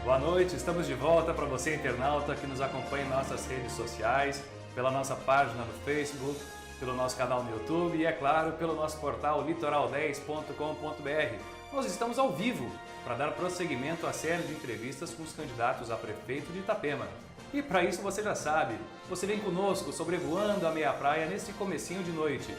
Boa noite, estamos de volta para você internauta que nos acompanha em nossas redes sociais, pela nossa página no Facebook, pelo nosso canal no YouTube e, é claro, pelo nosso portal litoral10.com.br. Nós estamos ao vivo para dar prosseguimento à série de entrevistas com os candidatos a prefeito de Itapema. E para isso você já sabe, você vem conosco sobrevoando a meia praia nesse comecinho de noite.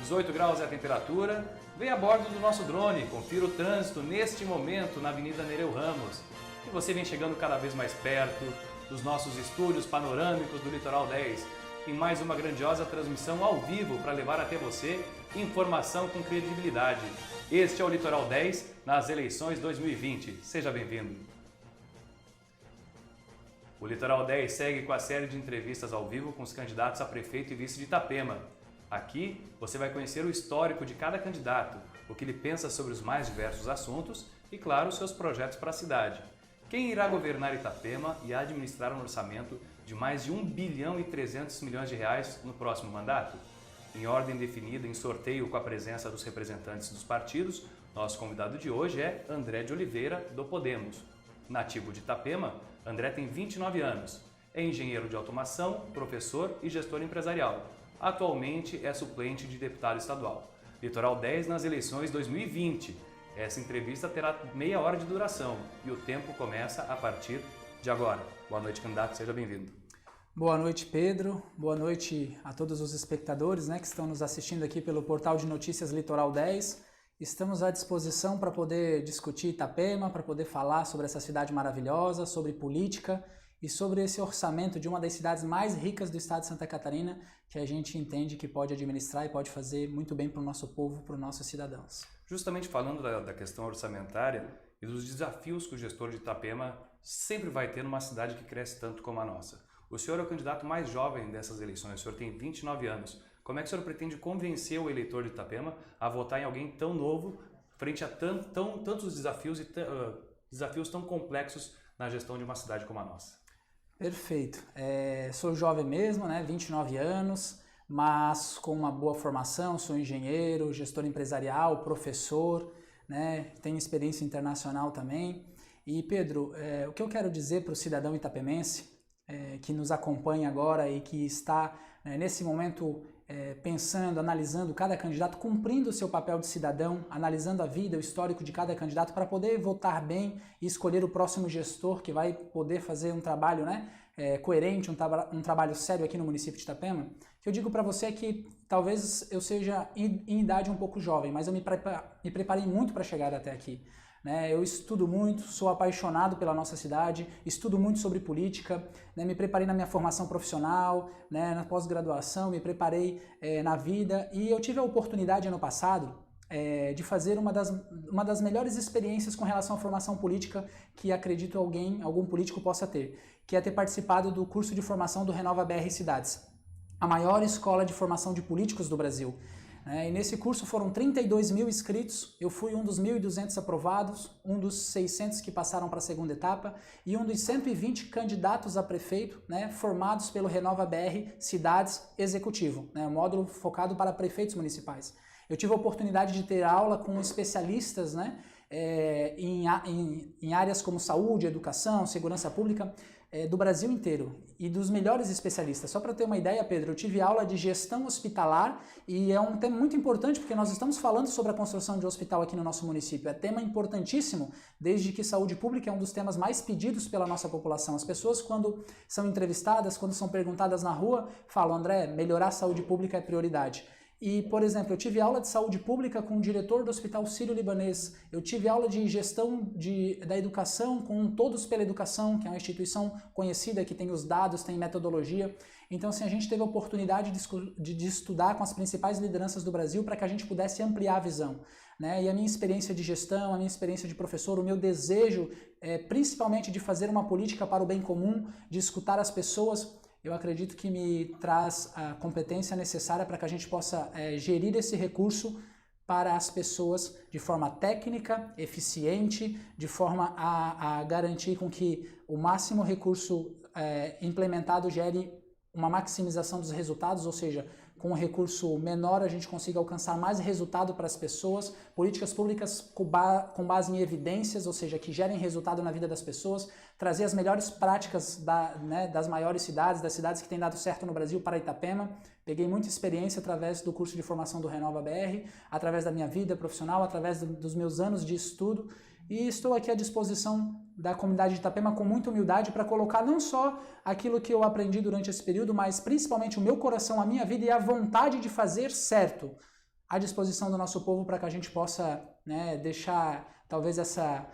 18 graus é a temperatura, vem a bordo do nosso drone, confira o trânsito neste momento na Avenida Nereu Ramos. E você vem chegando cada vez mais perto dos nossos estúdios panorâmicos do Litoral 10, em mais uma grandiosa transmissão ao vivo para levar até você informação com credibilidade. Este é o Litoral 10 nas eleições 2020. Seja bem-vindo. O Litoral 10 segue com a série de entrevistas ao vivo com os candidatos a prefeito e vice de Itapema. Aqui você vai conhecer o histórico de cada candidato, o que ele pensa sobre os mais diversos assuntos e, claro, os seus projetos para a cidade. Quem irá governar Itapema e administrar um orçamento de mais de 1 bilhão e 300 milhões de reais no próximo mandato? Em ordem definida em sorteio com a presença dos representantes dos partidos, nosso convidado de hoje é André de Oliveira, do Podemos. Nativo de Itapema, André tem 29 anos, é engenheiro de automação, professor e gestor empresarial. Atualmente é suplente de deputado estadual. Litoral 10 nas eleições 2020. Essa entrevista terá meia hora de duração e o tempo começa a partir de agora. Boa noite, candidato, seja bem-vindo. Boa noite, Pedro. Boa noite a todos os espectadores, que estão nos assistindo aqui pelo portal de notícias Litoral 10. Estamos à disposição para poder discutir Itapema, para poder falar sobre essa cidade maravilhosa, sobre política e sobre esse orçamento de uma das cidades mais ricas do estado de Santa Catarina, que a gente entende que pode administrar e pode fazer muito bem para o nosso povo, para os nossos cidadãos. Justamente falando da questão orçamentária e dos desafios que o gestor de Itapema sempre vai ter numa cidade que cresce tanto como a nossa. O senhor é o candidato mais jovem dessas eleições, o senhor tem 29 anos. Como é que o senhor pretende convencer o eleitor de Itapema a votar em alguém tão novo, frente a tantos desafios e desafios tão complexos na gestão de uma cidade como a nossa? Perfeito. Sou jovem mesmo, 29 anos, mas com uma boa formação, sou engenheiro, gestor empresarial, professor, tenho experiência internacional também. E Pedro, o que eu quero dizer para o cidadão itapemense que nos acompanha agora e que está nesse momento pensando, analisando cada candidato, cumprindo o seu papel de cidadão, analisando a vida, o histórico de cada candidato para poder votar bem e escolher o próximo gestor que vai poder fazer um trabalho coerente, um trabalho sério aqui no município de Itapema. O que eu digo para você é que talvez eu seja em idade um pouco jovem, mas eu me preparei muito para chegar até aqui. Eu estudo muito, sou apaixonado pela nossa cidade, estudo muito sobre política, me preparei na minha formação profissional, na pós-graduação, me preparei na vida e eu tive a oportunidade ano passado de fazer uma das melhores experiências com relação à formação política que acredito algum político possa ter, que é ter participado do curso de formação do Renova BR Cidades, a maior escola de formação de políticos do Brasil. E nesse curso foram 32 mil inscritos, eu fui um dos 1.200 aprovados, um dos 600 que passaram para a segunda etapa e um dos 120 candidatos a prefeito formados pelo Renova BR Cidades Executivo, um módulo focado para prefeitos municipais. Eu tive a oportunidade de ter aula com especialistas em áreas como saúde, educação, segurança pública do Brasil inteiro e dos melhores especialistas. Só para ter uma ideia, Pedro, eu tive aula de gestão hospitalar e é um tema muito importante porque nós estamos falando sobre a construção de um hospital aqui no nosso município. É tema importantíssimo, desde que saúde pública é um dos temas mais pedidos pela nossa população. As pessoas, quando são entrevistadas, quando são perguntadas na rua, falam: André, melhorar a saúde pública é prioridade. E, por exemplo, eu tive aula de saúde pública com o diretor do Hospital Sírio-Libanês, eu tive aula de gestão da educação com Todos pela Educação, que é uma instituição conhecida, que tem os dados, tem metodologia. Então, assim, a gente teve a oportunidade de estudar com as principais lideranças do Brasil para que a gente pudesse ampliar a visão. E a minha experiência de gestão, a minha experiência de professor, o meu desejo, principalmente de fazer uma política para o bem comum, de escutar as pessoas, eu acredito que me traz a competência necessária para que a gente possa gerir esse recurso para as pessoas de forma técnica, eficiente, de forma a garantir com que o máximo recurso implementado gere uma maximização dos resultados, ou seja, com um recurso menor a gente consiga alcançar mais resultado para as pessoas, políticas públicas com base em evidências, ou seja, que gerem resultado na vida das pessoas, trazer as melhores práticas das maiores cidades, das cidades que têm dado certo no Brasil para Itapema. Peguei muita experiência através do curso de formação do Renova BR, através da minha vida profissional, através dos meus anos de estudo, e estou aqui à disposição da comunidade de Itapema com muita humildade para colocar não só aquilo que eu aprendi durante esse período, mas principalmente o meu coração, a minha vida e a vontade de fazer certo à disposição do nosso povo para que a gente possa, né, deixar talvez essa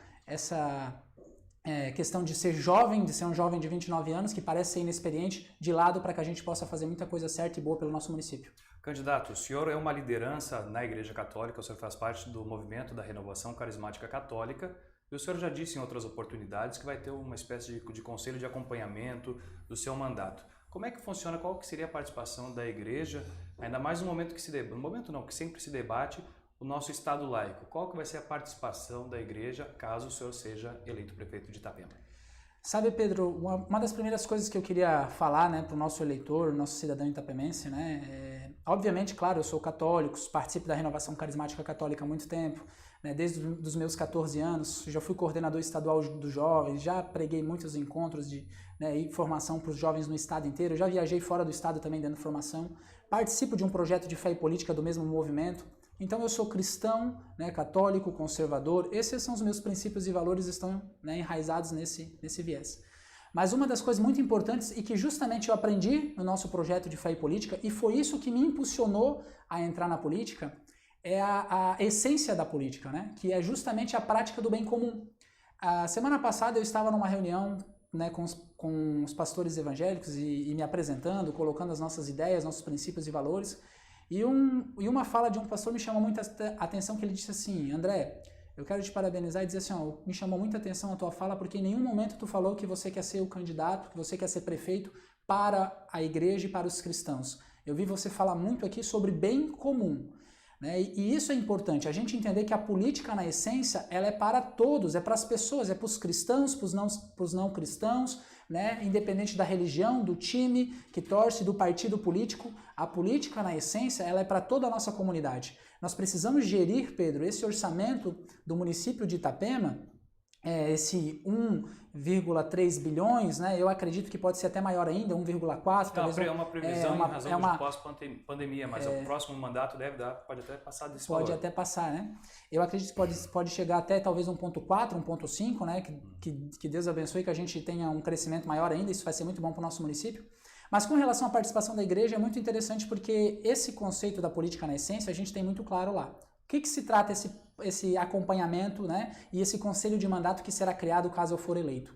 questão de ser jovem, de ser um jovem de 29 anos que parece ser inexperiente, de lado para que a gente possa fazer muita coisa certa e boa pelo nosso município. Candidato, o senhor é uma liderança na Igreja Católica, o senhor faz parte do movimento da Renovação Carismática Católica, e o senhor já disse em outras oportunidades que vai ter uma espécie de conselho de acompanhamento do seu mandato. Como é que funciona, qual que seria a participação da Igreja, ainda mais no momento que que sempre se debate o nosso Estado laico? Qual que vai ser a participação da Igreja caso o senhor seja eleito prefeito de Itapema? Sabe, Pedro, uma das primeiras coisas que eu queria falar, né, para o nosso eleitor, nosso cidadão itapemense, né, obviamente, claro, eu sou católico, participo da Renovação Carismática Católica há muito tempo, né, desde os meus 14 anos, já fui coordenador estadual dos jovens, já preguei muitos encontros de formação para os jovens no estado inteiro, já viajei fora do estado também dando formação, participo de um projeto de fé e política do mesmo movimento. Então eu sou cristão, né, católico, conservador, esses são os meus princípios e valores, estão, né, enraizados nesse viés. Mas uma das coisas muito importantes e que justamente eu aprendi no nosso projeto de fé e política, e foi isso que me impulsionou a entrar na política, é a essência da política, né, que é justamente a prática do bem comum. A semana passada eu estava numa reunião, né, com os pastores evangélicos e me apresentando, colocando as nossas ideias, nossos princípios e valores. E uma fala de um pastor me chamou muita atenção, que ele disse assim: André, eu quero te parabenizar e dizer assim, ó, me chamou muita atenção a tua fala, porque em nenhum momento tu falou que você quer ser o candidato, que você quer ser prefeito para a igreja e para os cristãos. Eu vi você falar muito aqui sobre bem comum. Né? E isso é importante, a gente entender que a política, na essência, ela é para todos, é para as pessoas, é para os cristãos, para os não cristãos, né? Independente da religião, do time que torce, do partido político, a política, na essência, ela é para toda a nossa comunidade. Nós precisamos gerir, Pedro, esse orçamento do município de Itapema, esse 1,3 bilhões, né? Eu acredito que pode ser até maior ainda, 1,4. Talvez é uma previsão em razão de pós-pandemia, mas o próximo mandato pode até passar desse valor. Pode até passar, né? Eu acredito que pode chegar até talvez 1,4, 1,5, né? Que Deus abençoe, que a gente tenha um crescimento maior ainda, isso vai ser muito bom para o nosso município. Mas com relação à participação da igreja, é muito interessante porque esse conceito da política na essência, a gente tem muito claro lá. O que se trata esse acompanhamento, né, e esse conselho de mandato que será criado caso eu for eleito?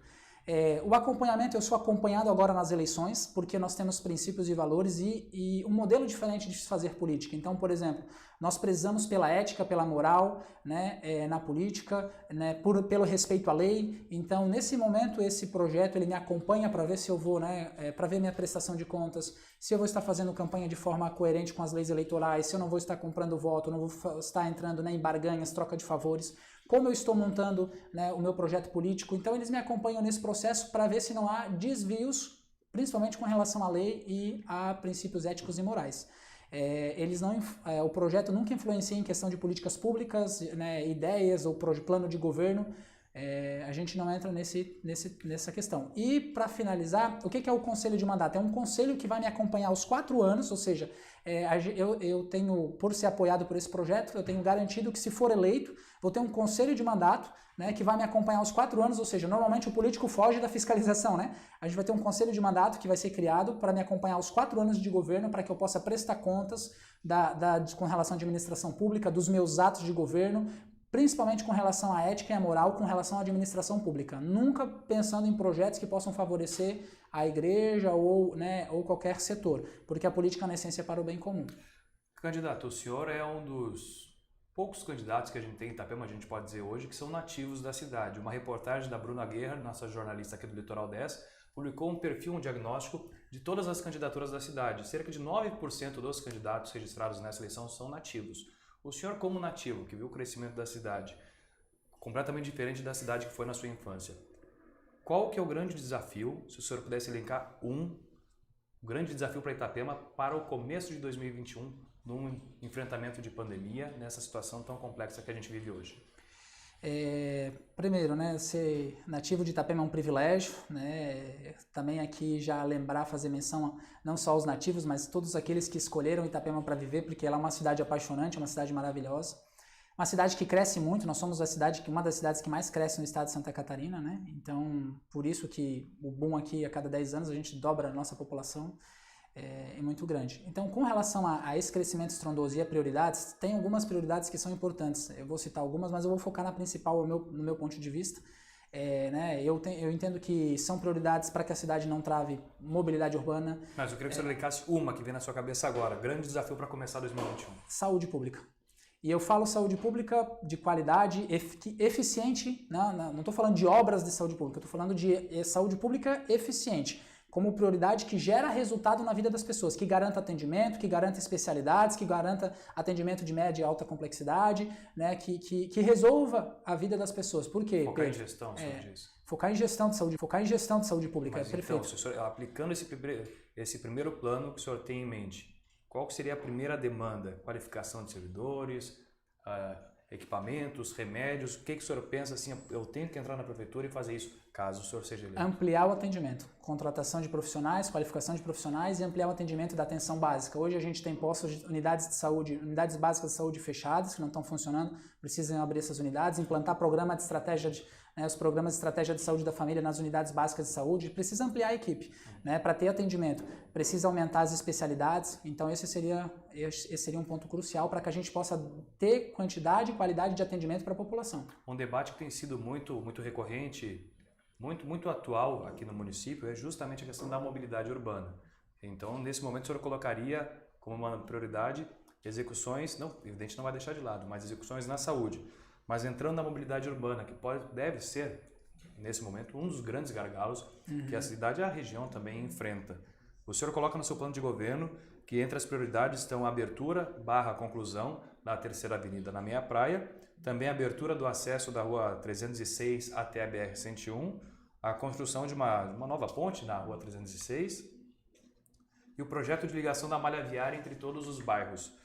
O acompanhamento, eu sou acompanhado agora nas eleições, porque nós temos princípios e valores e um modelo diferente de se fazer política. Então, por exemplo, nós prezamos pela ética, pela moral, né, na política, né, pelo respeito à lei. Então, nesse momento, esse projeto ele me acompanha para ver se eu vou, né, para ver minha prestação de contas, se eu vou estar fazendo campanha de forma coerente com as leis eleitorais, se eu não vou estar comprando voto, não vou estar entrando, né, em barganhas, troca de favores, como eu estou montando, né, o meu projeto político. Então, eles me acompanham nesse processo para ver se não há desvios, principalmente com relação à lei e a princípios éticos e morais. O projeto nunca influencia em questão de políticas públicas, né, ideias ou plano de governo. A gente não entra nessa questão. E, para finalizar, o que é o conselho de mandato? É um conselho que vai me acompanhar aos 4 anos, ou seja, eu tenho, por ser apoiado por esse projeto, eu tenho garantido que, se for eleito, vou ter um conselho de mandato, né, que vai me acompanhar aos 4 anos, ou seja, normalmente o político foge da fiscalização, né? A gente vai ter um conselho de mandato que vai ser criado para me acompanhar aos 4 anos de governo, para que eu possa prestar contas com relação à administração pública, dos meus atos de governo, principalmente com relação à ética e à moral, com relação à administração pública. Nunca pensando em projetos que possam favorecer a igreja ou, né, ou qualquer setor, porque a política, na essência, é para o bem comum. Candidato, o senhor é um dos poucos candidatos que a gente tem em Itapema, a gente pode dizer hoje, que são nativos da cidade. Uma reportagem da Bruna Guerra, nossa jornalista aqui do Litoral 10, publicou um perfil, um diagnóstico de todas as candidaturas da cidade. Cerca de 9% dos candidatos registrados nessa eleição são nativos. O senhor, como nativo, que viu o crescimento da cidade, completamente diferente da cidade que foi na sua infância, qual que é o grande desafio, se o senhor pudesse elencar o grande desafio para Itapema para o começo de 2021, num enfrentamento de pandemia, nessa situação tão complexa que a gente vive hoje? Primeiro, né, ser nativo de Itapema é um privilégio, né, também aqui já lembrar, fazer menção não só aos nativos, mas todos aqueles que escolheram Itapema para viver, porque ela é uma cidade apaixonante, uma cidade maravilhosa, uma cidade que cresce muito. Nós somos uma das cidades que mais cresce no estado de Santa Catarina, né, então por isso que o boom aqui, a cada 10 anos a gente dobra a nossa população. É muito grande. Então, com relação a esse crescimento estrondoso e a prioridades, tem algumas prioridades que são importantes. Eu vou citar algumas, mas eu vou focar na principal no meu ponto de vista. Né, eu entendo que são prioridades para que a cidade não trave mobilidade urbana. Mas eu queria que você elencasse uma que vem na sua cabeça agora. Grande desafio para começar 2021. Saúde pública. E eu falo saúde pública de qualidade, eficiente. Não estou falando de obras de saúde pública, estou falando de saúde pública eficiente, como prioridade que gera resultado na vida das pessoas, que garanta atendimento, que garanta especialidades, que garanta atendimento de média e alta complexidade, né, que resolva a vida das pessoas. Por quê? Focar em gestão, você diz. Focar em gestão de saúde pública. Mas, perfeito. Então, se o senhor, aplicando esse primeiro plano que o senhor tem em mente, qual seria a primeira demanda? Qualificação de servidores, equipamentos, remédios? O que o senhor pensa assim, eu tenho que entrar na prefeitura e fazer isso, caso o senhor seja eleito? Ampliar o atendimento, contratação de profissionais, qualificação de profissionais e ampliar o atendimento da atenção básica. Hoje a gente tem postos de unidades de saúde, unidades básicas de saúde fechadas, que não estão funcionando, precisam abrir essas unidades, implantar programa de estratégia os programas de estratégia de saúde da família nas unidades básicas de saúde. Precisa ampliar a equipe, né, para ter atendimento. Precisa aumentar as especialidades. Então esse seria um ponto crucial para que a gente possa ter quantidade e qualidade de atendimento para a população. Um debate que tem sido muito recorrente, muito atual aqui no município, é justamente a questão da mobilidade urbana. Então, nesse momento, o senhor colocaria como uma prioridade execuções, não, evidente não vai deixar de lado, mas execuções na saúde. Mas entrando na mobilidade urbana, que deve ser, nesse momento, um dos grandes gargalos que a cidade e a região também enfrenta. O senhor coloca no seu plano de governo que entre as prioridades estão a abertura/conclusão da Terceira Avenida na Meia Praia, também a abertura do acesso da Rua 306 até a BR-101, a construção de uma nova ponte na Rua 306 e o projeto de ligação da malha viária entre todos os bairros.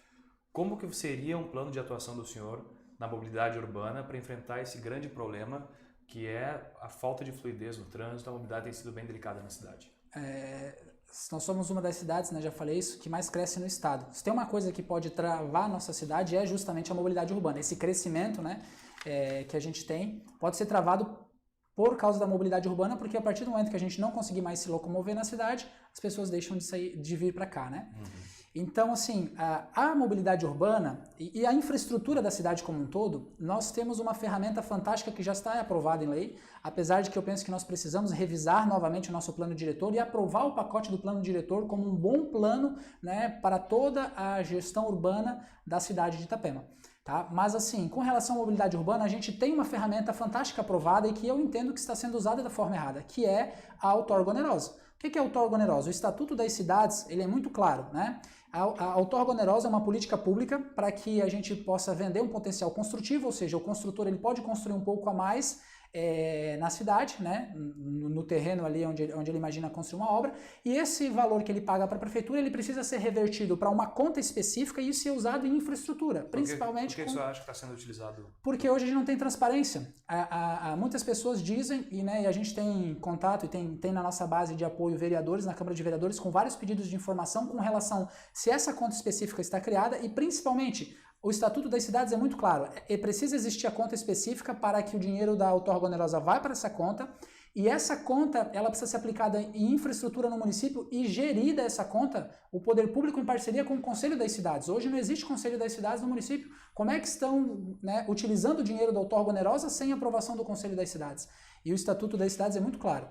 Como que seria um plano de atuação do senhor na mobilidade urbana para enfrentar esse grande problema que é a falta de fluidez no trânsito? A mobilidade tem sido bem delicada na cidade. Nós somos uma das cidades, né, já falei isso, que mais cresce no estado. Se tem uma coisa que pode travar a nossa cidade é justamente a mobilidade urbana. Esse crescimento, né, que a gente tem pode ser travado por causa da mobilidade urbana, porque a partir do momento que a gente não conseguir mais se locomover na cidade, as pessoas deixam de vir para cá, né? Então, assim, a mobilidade urbana e a infraestrutura da cidade como um todo, nós temos uma ferramenta fantástica que já está aprovada em lei, apesar de que eu penso que nós precisamos revisar novamente o nosso plano diretor e aprovar o pacote do plano diretor como um bom plano, né, para toda a gestão urbana da cidade de Itapema. Tá? Mas assim, com relação à mobilidade urbana, a gente tem uma ferramenta fantástica aprovada e que eu entendo que está sendo usada da forma errada, que é a outorga onerosa. O que é a outorga onerosa? O Estatuto das Cidades, ele é muito claro, né? A outorga onerosa é uma política pública para que a gente possa vender um potencial construtivo, ou seja, o construtor ele pode construir um pouco a mais na cidade, né, no terreno ali onde ele imagina construir uma obra, e esse valor que ele paga para a prefeitura, ele precisa ser revertido para uma conta específica e ser usado em infraestrutura, principalmente... Por que você acha que está sendo utilizado? Porque hoje a gente não tem transparência. Muitas pessoas dizem, e a gente tem contato e tem na nossa base de apoio vereadores, na Câmara de Vereadores, com vários pedidos de informação com relação se essa conta específica está criada e principalmente... O Estatuto das Cidades é muito claro, precisa existir a conta específica para que o dinheiro da outorga onerosa vá para essa conta, e essa conta ela precisa ser aplicada em infraestrutura no município e gerida essa conta, o poder público em parceria com o Conselho das Cidades. Hoje não existe Conselho das Cidades no município. Como é que estão, né, utilizando o dinheiro da outorga onerosa sem aprovação do Conselho das Cidades? E o Estatuto das Cidades é muito claro.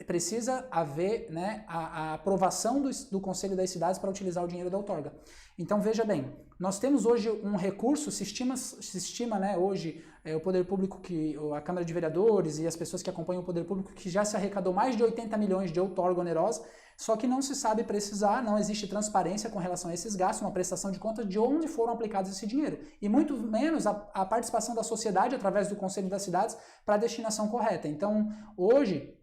Precisa haver, né, a aprovação do Conselho das Cidades para utilizar o dinheiro da outorga. Então veja bem, nós temos hoje um recurso, se estima, né, hoje o poder público, a Câmara de Vereadores e as pessoas que acompanham o poder público, que já se arrecadou mais de 80 milhões de outorga onerosa, só que não se sabe precisar, não existe transparência com relação a esses gastos, uma prestação de contas de onde foram aplicados esse dinheiro. E muito menos a participação da sociedade através do Conselho das Cidades para a destinação correta. Então, hoje...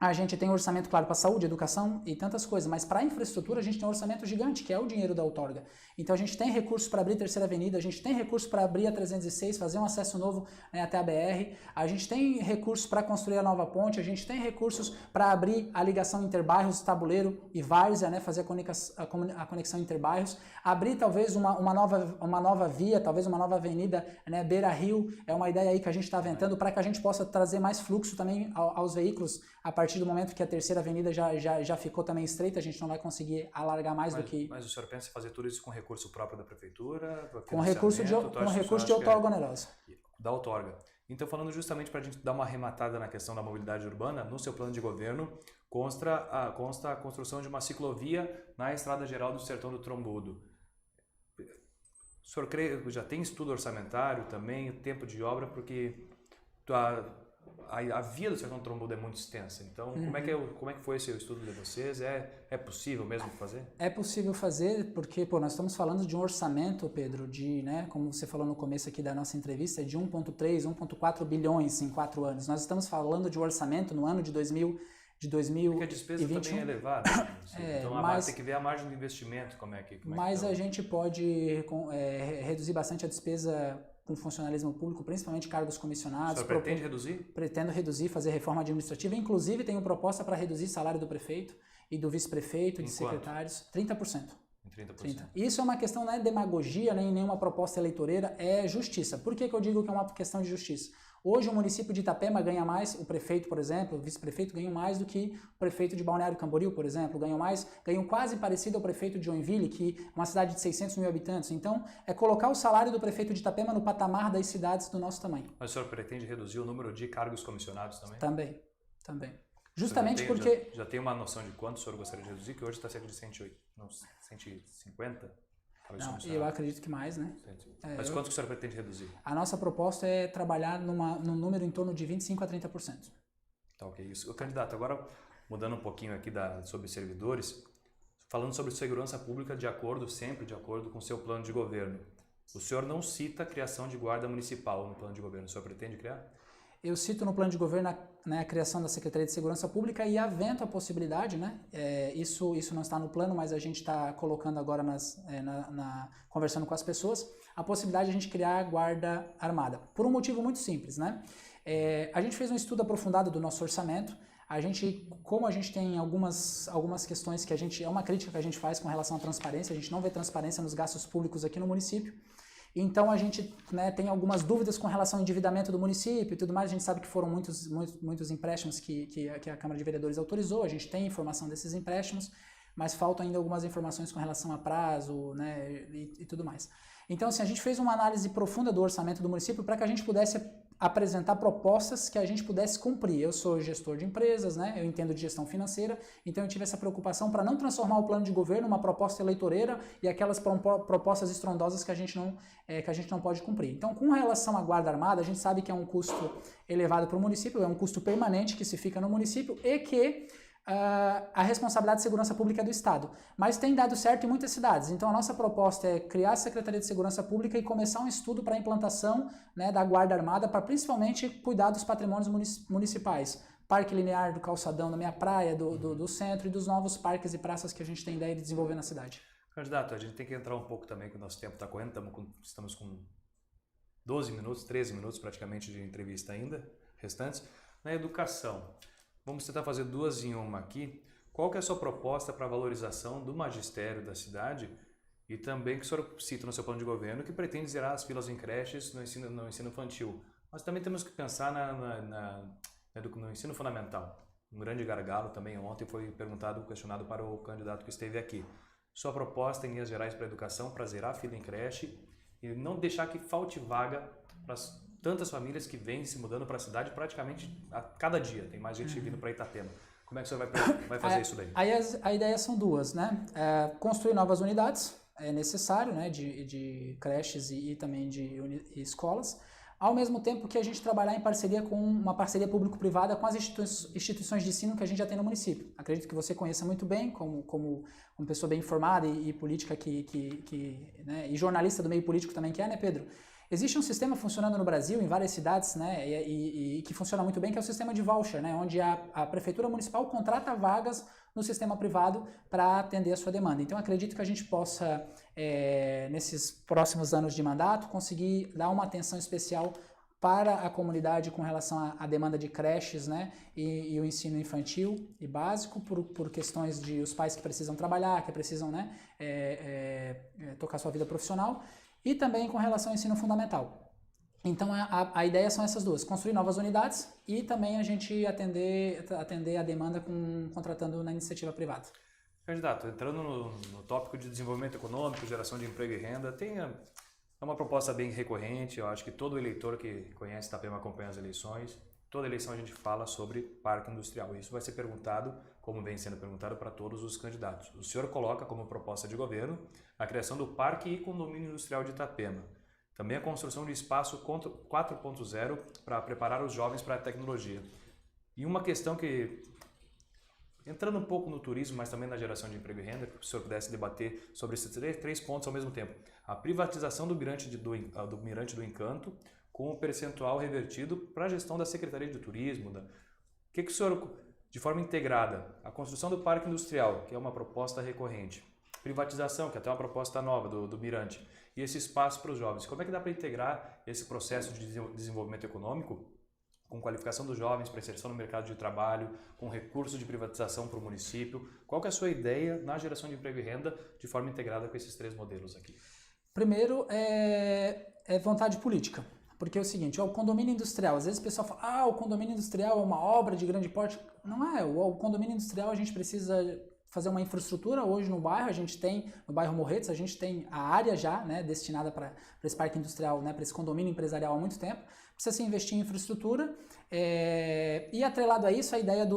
A gente tem um orçamento, claro, para saúde, educação e tantas coisas, mas para a infraestrutura a gente tem um orçamento gigante, que é o dinheiro da outorga. Então a gente tem recursos para abrir a Terceira Avenida, a gente tem recursos para abrir a 306, fazer um acesso novo, né, até a BR, a gente tem recursos para construir a nova ponte, a gente tem recursos para abrir a ligação interbairros, Tabuleiro e Várzea, né, fazer a conexão interbairros, abrir talvez uma nova via, talvez uma nova avenida, né, Beira Rio, é uma ideia aí que a gente está aventando para que a gente possa trazer mais fluxo também aos veículos. A partir do momento que a Terceira Avenida já ficou também estreita, a gente não vai conseguir alargar mais do que... Mas o senhor pensa em fazer tudo isso com recurso próprio da prefeitura? Com recurso de outorga onerosa. Da outorga. Então, falando justamente para a gente dar uma arrematada na questão da mobilidade urbana, no seu plano de governo consta a construção de uma ciclovia na Estrada Geral do Sertão do Trombudo. O senhor já tem estudo orçamentário também, o tempo de obra, porque a via do Sertão do Trombudo é muito extensa. Então, como é que foi esse estudo de vocês? É possível mesmo fazer? É possível fazer porque, nós estamos falando de um orçamento, Pedro, né, como você falou no começo aqui da nossa entrevista, de 1,3, 1,4 bilhões em 4 anos. Nós estamos falando de um orçamento no ano de 2021. Porque a despesa também é elevada. Então, tem que ver a margem de investimento, Mas a gente pode reduzir bastante a despesa com funcionalismo público, principalmente cargos comissionados. O senhor pretende reduzir? Pretendo reduzir, fazer reforma administrativa. Inclusive, tenho proposta para reduzir salário do prefeito e do vice-prefeito, de secretários. 30%. Em 30%. Isso é uma questão, não é demagogia, nem nenhuma proposta eleitoreira, é justiça. Por que eu digo que é uma questão de justiça? Hoje o município de Itapema ganha mais, o prefeito, por exemplo, o vice-prefeito ganham mais do que o prefeito de Balneário Camboriú, por exemplo, ganham quase parecido ao prefeito de Joinville, que é uma cidade de 600 mil habitantes. Então, é colocar o salário do prefeito de Itapema no patamar das cidades do nosso tamanho. Mas o senhor pretende reduzir o número de cargos comissionados também? Também. Justamente porque... Já tem uma noção de quanto o senhor gostaria de reduzir, que hoje está cerca de 150? Não, eu acredito que mais, né? Mas quanto que o senhor pretende reduzir? A nossa proposta é trabalhar num número em torno de 25% a 30%. Tá, ok. Isso. Candidato, agora mudando um pouquinho aqui sobre servidores, falando sobre segurança pública sempre de acordo com o seu plano de governo. O senhor não cita a criação de guarda municipal no plano de governo. O senhor pretende criar? Eu cito no plano de governo a criação da Secretaria de Segurança Pública e avento a possibilidade, né? Isso não está no plano, mas a gente está colocando agora conversando com as pessoas, a possibilidade de a gente criar a Guarda Armada. Por um motivo muito simples, né? A gente fez um estudo aprofundado do nosso orçamento. Como a gente tem algumas questões que é uma crítica que a gente faz com relação à transparência, a gente não vê transparência nos gastos públicos aqui no município. Então a gente, né, tem algumas dúvidas com relação ao endividamento do município e tudo mais. A gente sabe que foram muitos empréstimos que a Câmara de Vereadores autorizou, a gente tem informação desses empréstimos, mas faltam ainda algumas informações com relação a prazo, né, e tudo mais. Então, assim, a gente fez uma análise profunda do orçamento do município para que a gente pudesse apresentar propostas que a gente pudesse cumprir. Eu sou gestor de empresas, né? Eu entendo de gestão financeira, então eu tive essa preocupação para não transformar o plano de governo numa proposta eleitoreira e aquelas propostas estrondosas que a gente não pode cumprir. Então, com relação à Guarda Armada, a gente sabe que é um custo elevado para o município, é um custo permanente que se fica no município e que a responsabilidade de segurança pública é do Estado, mas tem dado certo em muitas cidades. Então a nossa proposta é criar a Secretaria de Segurança Pública e começar um estudo para a implantação, né, da Guarda Armada, para principalmente cuidar dos patrimônios municipais, Parque Linear do Calçadão, da minha praia, do centro e dos novos parques e praças que a gente tem ideia de desenvolver na cidade. Candidato, a gente tem que entrar um pouco também, que o nosso tempo está correndo, estamos com 12 minutos, 13 minutos praticamente de entrevista ainda, restantes, na educação. Vamos tentar fazer duas em uma aqui. Qual que é a sua proposta para a valorização do magistério da cidade e também que o senhor cita no seu plano de governo que pretende zerar as filas em creches no ensino infantil. Mas também temos que pensar no ensino fundamental. Um grande gargalo também ontem foi questionado para o candidato que esteve aqui. Sua proposta em linhas gerais para a educação, para zerar a fila em creche e não deixar que falte vaga para tantas famílias que vêm se mudando para a cidade praticamente a cada dia. Tem mais gente vindo para Itapema. Como é que o senhor vai fazer isso daí? Aí a ideia são duas, né? Construir novas unidades, é necessário, né? De creches e também de escolas. Ao mesmo tempo que a gente trabalhar em parceria com uma parceria público-privada com as instituições de ensino que a gente já tem no município. Acredito que você conheça muito bem, como pessoa bem informada e política né? E jornalista do meio político também que né, Pedro? Existe um sistema funcionando no Brasil, em várias cidades, né, e que funciona muito bem, que é o sistema de voucher, né, onde a Prefeitura Municipal contrata vagas no sistema privado para atender a sua demanda. Então, acredito que a gente possa, nesses próximos anos de mandato, conseguir dar uma atenção especial para a comunidade com relação à demanda de creches, né, e o ensino infantil e básico, por questões de os pais que precisam trabalhar, que precisam, né, tocar sua vida profissional, e também com relação ao ensino fundamental. Então a ideia são essas duas, construir novas unidades e também a gente atender a demanda contratando na iniciativa privada. Candidato, entrando no tópico de desenvolvimento econômico, geração de emprego e renda, é uma proposta bem recorrente. Eu acho que todo eleitor que conhece Itapema acompanha as eleições. Toda eleição a gente fala sobre parque industrial. Isso vai ser perguntado, como vem sendo perguntado, para todos os candidatos. O senhor coloca como proposta de governo a criação do Parque e Condomínio Industrial de Itapema. Também a construção de espaço 4.0 para preparar os jovens para a tecnologia. E uma questão que, entrando um pouco no turismo, mas também na geração de emprego e renda, que o senhor pudesse debater sobre esses três pontos ao mesmo tempo. A privatização do Mirante do Encanto, com o percentual revertido para a gestão da Secretaria de Turismo. O que o senhor, de forma integrada, a construção do Parque Industrial, que é uma proposta recorrente, privatização, que é até uma proposta nova do Mirante, e esse espaço para os jovens, como é que dá para integrar esse processo de desenvolvimento econômico com qualificação dos jovens para inserção no mercado de trabalho, com recursos de privatização para o município? Qual que é a sua ideia na geração de emprego e renda de forma integrada com esses três modelos aqui? Primeiro é vontade política, porque é o seguinte, o condomínio industrial, às vezes o pessoal fala, o condomínio industrial é uma obra de grande porte. Não é, o condomínio industrial a gente precisa fazer uma infraestrutura. Hoje no bairro, a gente tem, no bairro Morretes, a gente tem a área já, né, destinada para esse parque industrial, né, para esse condomínio empresarial há muito tempo. Precisa se investir em infraestrutura e atrelado a isso a ideia de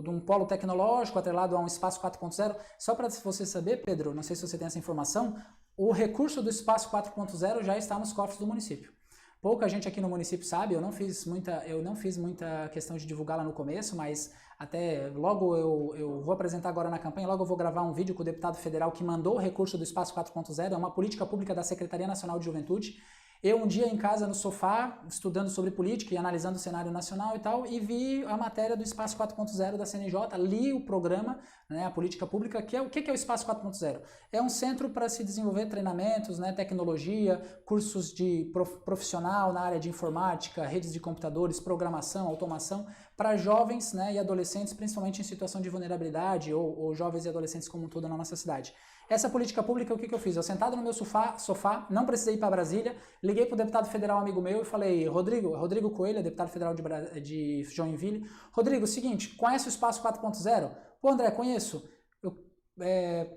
um polo tecnológico, atrelado a um espaço 4.0. Só para você saber, Pedro, não sei se você tem essa informação, o recurso do espaço 4.0 já está nos cofres do município. Pouca gente aqui no município sabe, eu não fiz muita questão de divulgar lá no começo, mas até logo eu vou apresentar agora na campanha, logo eu vou gravar um vídeo com o deputado federal que mandou o recurso do Espaço 4.0, é uma política pública da Secretaria Nacional de Juventude. Eu um dia em casa no sofá, estudando sobre política e analisando o cenário nacional e tal, e vi a matéria do Espaço 4.0 da CNJ, li o programa, né, a política pública, que é o que é o Espaço 4.0? É um centro para se desenvolver treinamentos, né, tecnologia, cursos de profissional na área de informática, redes de computadores, programação, automação, para jovens, né, e adolescentes, principalmente em situação de vulnerabilidade ou jovens e adolescentes como um todo na nossa cidade. Essa política pública, o que eu fiz? Eu sentado no meu sofá, não precisei ir para Brasília, liguei para o deputado federal amigo meu e falei, Rodrigo Coelho, deputado federal de Joinville, Rodrigo, seguinte, conhece o Espaço 4.0? Pô, André, conheço.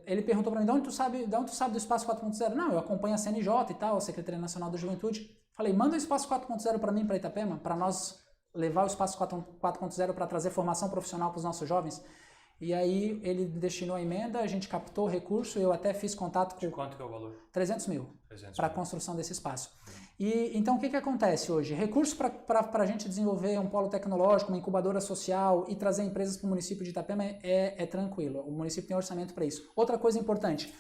Ele perguntou para mim, de onde tu sabe do Espaço 4.0? Não, eu acompanho a CNJ e tal, a Secretaria Nacional da Juventude. Falei, manda o Espaço 4.0 para mim, para Itapema, para nós levar o Espaço 4.0 para trazer formação profissional para os nossos jovens. E aí ele destinou a emenda, a gente captou o recurso, eu até fiz contato com... De quanto que é o valor? 300 mil para a construção desse espaço. E então o que acontece hoje? Recurso para a gente desenvolver um polo tecnológico, uma incubadora social e trazer empresas para o município de Itapema é tranquilo, o município tem orçamento para isso. Outra coisa importante,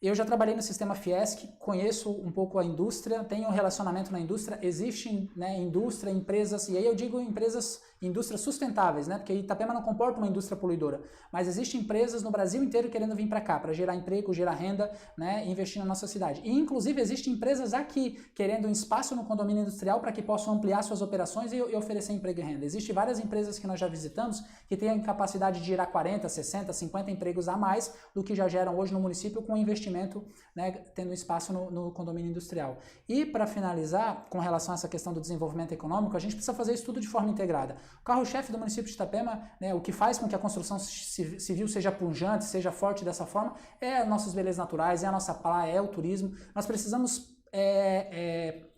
eu já trabalhei no sistema Fiesc, conheço um pouco a indústria, tenho um relacionamento na indústria, existe, né, indústria, empresas, e aí eu digo indústrias sustentáveis, né, porque Itapema não comporta uma indústria poluidora, mas existem empresas no Brasil inteiro querendo vir para cá, para gerar emprego, gerar renda, né, investir na nossa cidade. E inclusive existem empresas aqui querendo um espaço no condomínio industrial para que possam ampliar suas operações e oferecer emprego e renda. Existem várias empresas que nós já visitamos que têm a capacidade de gerar 40, 60, 50 empregos a mais do que já geram hoje no município com investimento, né, tendo espaço no condomínio industrial. E para finalizar, com relação a essa questão do desenvolvimento econômico, a gente precisa fazer isso tudo de forma integrada. O carro-chefe do município de Itapema, né, o que faz com que a construção civil seja pujante, seja forte dessa forma, é as nossas belezas naturais, é a nossa praia, é o turismo. Nós precisamos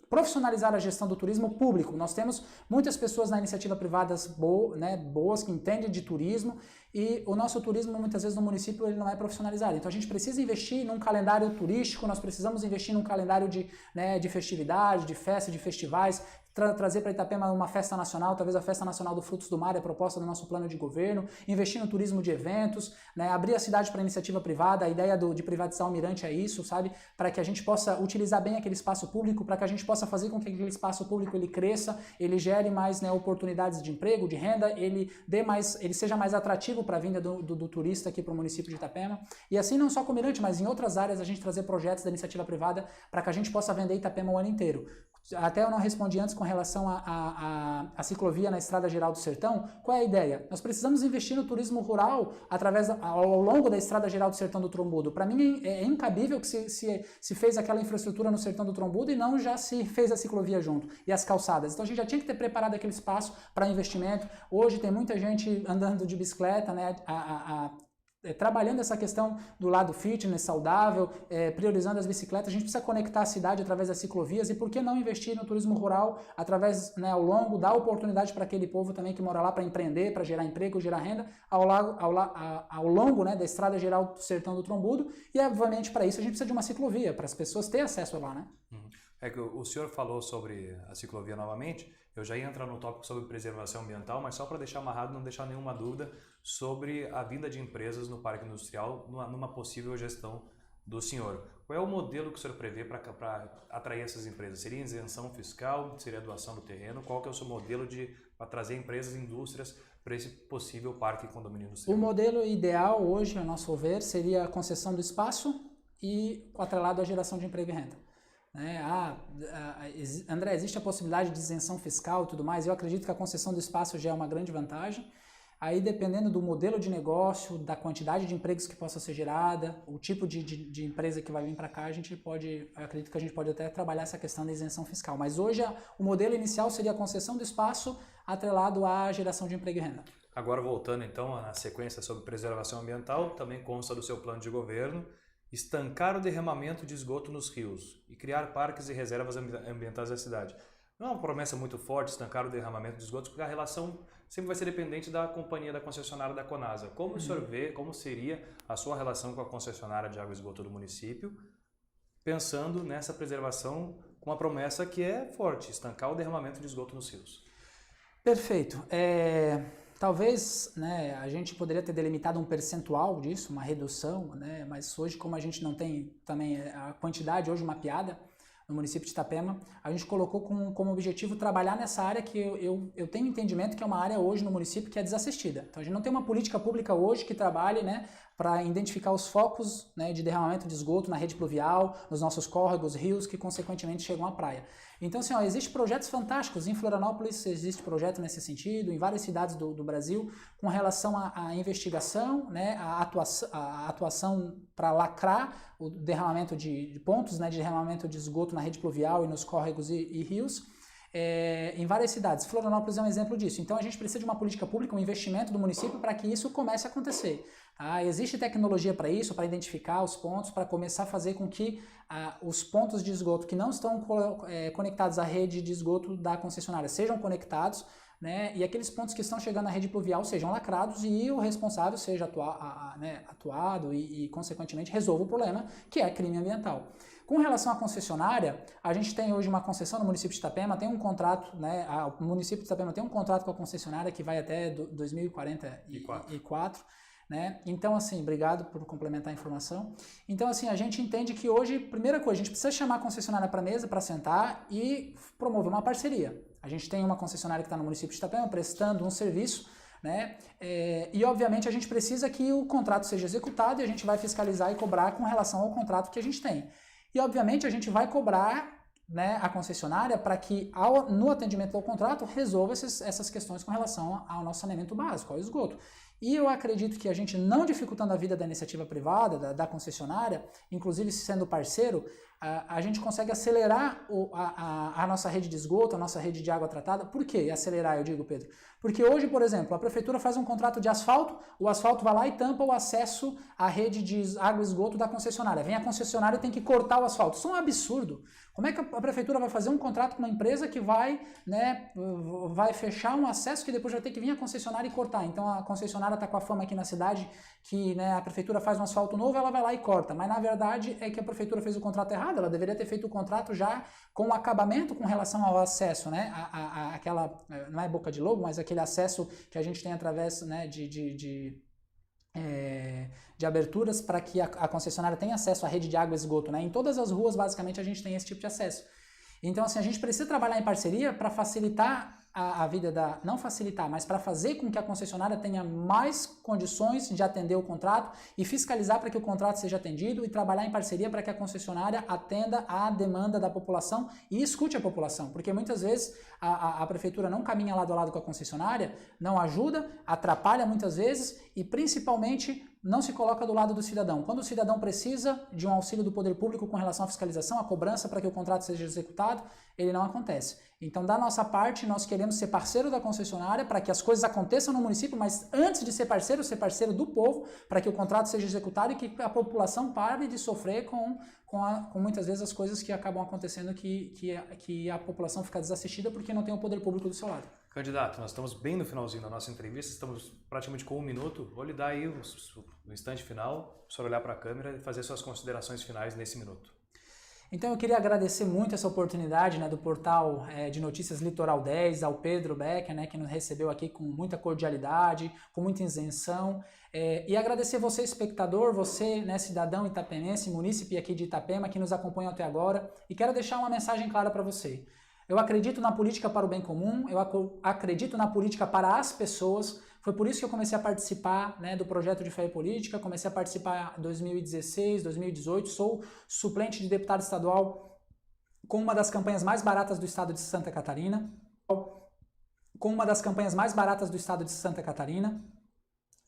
profissionalizar a gestão do turismo público. Nós temos muitas pessoas na iniciativa privada boas, que entendem de turismo, e o nosso turismo, muitas vezes, no município, ele não é profissionalizado. Então, a gente precisa investir num calendário turístico, nós precisamos investir num calendário de festividade, de festa, de festivais, trazer para Itapema uma festa nacional, talvez a Festa Nacional do Frutos do Mar, é proposta do nosso plano de governo, investir no turismo de eventos, né, abrir a cidade para iniciativa privada, a ideia de privatizar o Mirante é isso, sabe? Para que a gente possa utilizar bem aquele espaço público, para que a gente possa fazer com que aquele espaço público ele cresça, ele gere mais, né, oportunidades de emprego, de renda, ele seja mais atrativo para a vinda do turista aqui para o município de Itapema. E assim não só com o Mirante, mas em outras áreas a gente trazer projetos da iniciativa privada para que a gente possa vender Itapema o ano inteiro. Até eu não respondi antes com relação à ciclovia na Estrada Geral do Sertão. Qual é a ideia? Nós precisamos investir no turismo rural ao longo da Estrada Geral do Sertão do Trombudo. Para mim é incabível que se fez aquela infraestrutura no Sertão do Trombudo e não já se fez a ciclovia junto e as calçadas. Então a gente já tinha que ter preparado aquele espaço para investimento. Hoje tem muita gente andando de bicicleta, né? Trabalhando essa questão do lado fitness, saudável, priorizando as bicicletas, a gente precisa conectar a cidade através das ciclovias e por que não investir no turismo rural através, né, ao longo, dar oportunidade para aquele povo também que mora lá para empreender, para gerar emprego, gerar renda, ao longo, né, da Estrada Geral do Sertão do Trombudo e, obviamente, para isso a gente precisa de uma ciclovia, para as pessoas terem acesso lá, né? É que o senhor falou sobre a ciclovia novamente, eu já ia entrar no tópico sobre preservação ambiental, mas só para deixar amarrado, não deixar nenhuma dúvida sobre a vinda de empresas no Parque Industrial numa possível gestão do senhor. Qual é o modelo que o senhor prevê para atrair essas empresas? Seria isenção fiscal? Seria doação do terreno? Qual que é o seu modelo para trazer empresas e indústrias para esse possível parque e condomínio industrial? O modelo ideal hoje, a nosso ver, seria a concessão do espaço e atrelado à geração de emprego e renda. André, existe a possibilidade de isenção fiscal e tudo mais, eu acredito que a concessão do espaço já é uma grande vantagem, aí dependendo do modelo de negócio, da quantidade de empregos que possa ser gerada, o tipo de empresa que vai vir para cá, eu acredito que a gente pode até trabalhar essa questão da isenção fiscal, mas hoje o modelo inicial seria a concessão do espaço atrelado à geração de emprego e renda. Agora voltando então à sequência sobre preservação ambiental, também consta do seu plano de governo, estancar o derramamento de esgoto nos rios e criar parques e reservas ambientais da cidade. Não é uma promessa muito forte estancar o derramamento de esgotos, porque a relação sempre vai ser dependente da companhia da concessionária da Conasa. Como o senhor vê, como seria a sua relação com a concessionária de água e esgoto do município, pensando nessa preservação com uma promessa que é forte, estancar o derramamento de esgoto nos rios? Perfeito. Talvez, né, a gente poderia ter delimitado um percentual disso, uma redução, né, mas hoje, como a gente não tem também a quantidade hoje mapeada no município de Itapema, a gente colocou como objetivo trabalhar nessa área que eu tenho entendimento que é uma área hoje no município que é desassistida. Então a gente não tem uma política pública hoje que trabalhe, né, para identificar os focos, né, de derramamento de esgoto na rede pluvial, nos nossos córregos, rios, que consequentemente chegam à praia. Então, assim, existem projetos fantásticos. Em Florianópolis existe projeto nesse sentido, em várias cidades do Brasil, com relação à investigação, né, a atuação para lacrar o derramamento de pontos, né, de derramamento de esgoto na rede pluvial e nos córregos e rios. Em várias cidades. Florianópolis é um exemplo disso. Então a gente precisa de uma política pública, um investimento do município para que isso comece a acontecer. Existe tecnologia para isso, para identificar os pontos, para começar a fazer com que os pontos de esgoto que não estão conectados à rede de esgoto da concessionária sejam conectados, né, e aqueles pontos que estão chegando na rede pluvial sejam lacrados e o responsável seja atuado e consequentemente resolva o problema, que é crime ambiental. Com relação à concessionária, a gente tem hoje uma concessão no município de Itapema, tem um contrato, né, o município de Itapema tem um contrato com a concessionária que vai até 2044, né? Então, assim, obrigado por complementar a informação. Então, assim, a gente entende que hoje, primeira coisa, a gente precisa chamar a concessionária para a mesa, para sentar e promover uma parceria. A gente tem uma concessionária que está no município de Itapema prestando um serviço, né? E obviamente a gente precisa que o contrato seja executado e a gente vai fiscalizar e cobrar com relação ao contrato que a gente tem. E obviamente a gente vai cobrar, né, a concessionária para que no atendimento ao contrato resolva essas questões com relação ao nosso saneamento básico, ao esgoto. E eu acredito que a gente não dificultando a vida da iniciativa privada, da concessionária, inclusive sendo parceiro, a gente consegue acelerar a nossa rede de esgoto, a nossa rede de água tratada. Por que acelerar, eu digo, Pedro? Porque hoje, por exemplo, a prefeitura faz um contrato de asfalto, o asfalto vai lá e tampa o acesso à rede de água e esgoto da concessionária. Vem a concessionária e tem que cortar o asfalto. Isso é um absurdo. Como é que a prefeitura vai fazer um contrato com uma empresa que vai fechar um acesso que depois vai ter que vir a concessionária e cortar? Então a concessionária está com a fama aqui na cidade que, né, a prefeitura faz um asfalto novo, ela vai lá e corta. Mas na verdade é que a prefeitura fez o contrato errado, errado, ela deveria ter feito o contrato já com o acabamento com relação ao acesso, né? Aquela, não é boca de lobo, mas aquele acesso que a gente tem através, né, de aberturas para que a concessionária tenha acesso à rede de água e esgoto, né? Em todas as ruas, basicamente, a gente tem esse tipo de acesso. Então, assim, a gente precisa trabalhar em parceria para facilitar a vida não facilitar, mas para fazer com que a concessionária tenha mais condições de atender o contrato e fiscalizar para que o contrato seja atendido e trabalhar em parceria para que a concessionária atenda à demanda da população e escute a população, porque muitas vezes a prefeitura não caminha lado a lado com a concessionária, não ajuda, atrapalha muitas vezes e principalmente não se coloca do lado do cidadão. Quando o cidadão precisa de um auxílio do poder público com relação à fiscalização, à cobrança para que o contrato seja executado, ele não acontece. Então, da nossa parte, nós queremos ser parceiro da concessionária para que as coisas aconteçam no município, mas antes de ser parceiro do povo, para que o contrato seja executado e que a população pare de sofrer com muitas vezes as coisas que acabam acontecendo que a população fica desassistida porque não tem o poder público do seu lado. Candidato, nós estamos bem no finalzinho da nossa entrevista, estamos praticamente com 1 minuto. Vou lhe dar aí no instante final, o senhor olhar para a câmera e fazer suas considerações finais nesse minuto. Então eu queria agradecer muito essa oportunidade, né, do portal de notícias Litoral 10, ao Pedro Becker, né, que nos recebeu aqui com muita cordialidade, com muita isenção, e agradecer você, espectador, você, né, cidadão itapenense, munícipe aqui de Itapema, que nos acompanha até agora, e quero deixar uma mensagem clara para você. Eu acredito na política para o bem comum, eu acredito na política para as pessoas. Foi por isso que eu comecei a participar, né, do projeto de Fé e Política, comecei a participar em 2016, 2018, sou suplente de deputado estadual com uma das campanhas mais baratas do estado de Santa Catarina.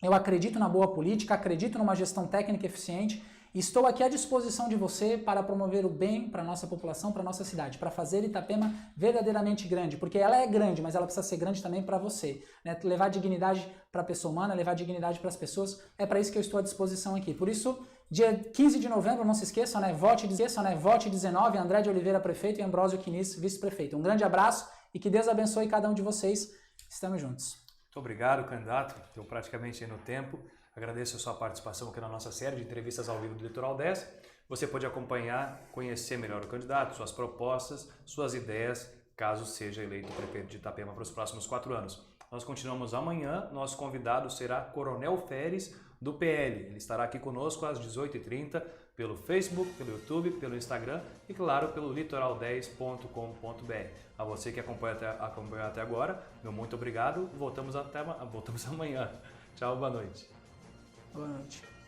Eu acredito na boa política, acredito numa gestão técnica eficiente. Estou aqui à disposição de você para promover o bem para a nossa população, para a nossa cidade, para fazer Itapema verdadeiramente grande, porque ela é grande, mas ela precisa ser grande também para você, né? Levar dignidade para a pessoa humana, levar dignidade para as pessoas, é para isso que eu estou à disposição aqui. Por isso, dia 15 de novembro, não se esqueçam, né? Vote 19, André de Oliveira, prefeito, e Ambrósio Quinis, vice-prefeito. Um grande abraço e que Deus abençoe cada um de vocês. Estamos juntos. Muito obrigado, candidato. Estou praticamente aí no tempo. Agradeço a sua participação aqui na nossa série de entrevistas ao vivo do Litoral 10. Você pode acompanhar, conhecer melhor o candidato, suas propostas, suas ideias, caso seja eleito prefeito de Itapema para os próximos 4 anos. Nós continuamos amanhã. Nosso convidado será Coronel Feres, do PL. Ele estará aqui conosco às 18h30 pelo Facebook, pelo YouTube, pelo Instagram e, claro, pelo litoral10.com.br. A você que acompanhou até agora, meu muito obrigado. Voltamos amanhã. Tchau, boa noite. Boa noite.